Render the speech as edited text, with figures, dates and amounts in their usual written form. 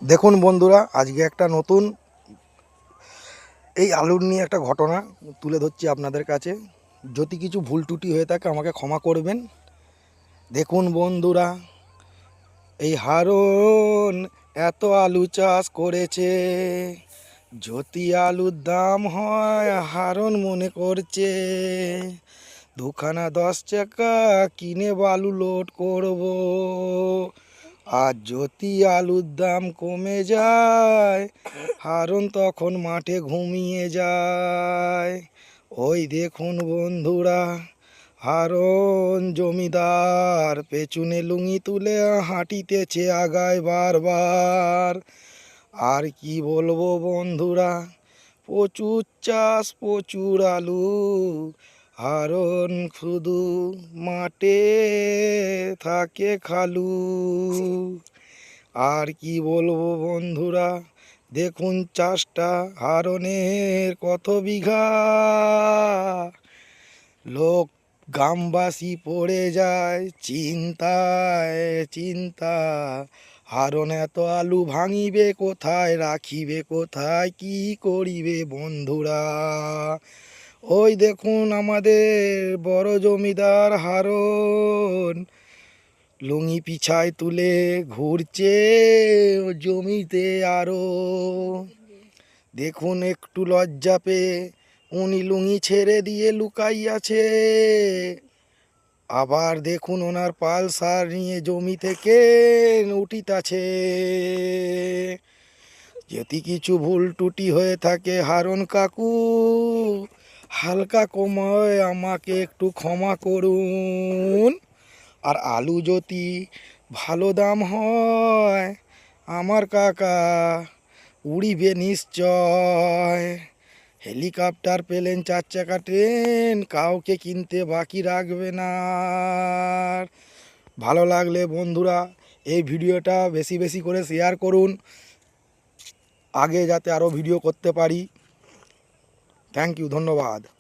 দেখুন বন্ধুরা, আজকে একটা নতুন এই আলুর নিয়ে একটা ঘটনা তুলে ধরছি আপনাদের কাছে। যদি কিছু ভুল ত্রুটি হয়ে থাকে আমাকে ক্ষমা করবেন। দেখুন বন্ধুরা, এই হারন এত আলু চাষ করেছে, যদি আলুর দাম হয় হারন মনে করছে দুখানা 10 টাকা কিনে বালু লোড করব। আর যদি আলুর দাম কমে যায় হারন তখন মাঠে ঘুমিয়ে যায়। ওই দেখুন বন্ধুরা, হারন জমিদার পেছনে লুঙ্গি তুলে হাঁটিতেছে আগায় বারবার। আর কি বলবো বন্ধুরা, প্রচুর চাষ প্রচুর আলু, হারন শুধু মাঠে থাকে খালু। আর কি বলবো বন্ধুরা, দেখুন চাষটা হারনের কত বিঘা, লোক গ্রামবাসী পড়ে যায় চিন্তায় চিন্তা। হারন এত আলু ভাঙিবে কোথায়, রাখিবে কোথায়, কি করিবে বন্ধুরা। ওই দেখুন আমাদের বড় জমিদার হারন লুঙ্গি পিছায় তুলে ঘুরছে জমিতে আরো। দেখুন একটু লজ্জা পেয়ে উনি লুঙ্গি ছেড়ে দিয়ে লুকাইয়াছে। আবার দেখুন ওনার পালসার নিয়ে জমি থেকে উঠিতাছে। যদি কিছু ভুল ত্রুটি হয়ে থাকে হারন কাকু, হালকা কমায় আমাকে একটু ক্ষমা করুন। আর আলু যদি ভালো দাম হয় আমার কাকা উড়িবে নিশ্চয়। হেলিকপ্টার প্লেন 4 চাকা ট্রেন কাউকে কিনতে বাকি রাখবে না। ভালো লাগলে বন্ধুরা এই ভিডিওটা বেশি বেশি করে শেয়ার করুন, আগে যাতে আরও ভিডিও করতে পারি। থ্যাংক ইউ, ধন্যবাদ।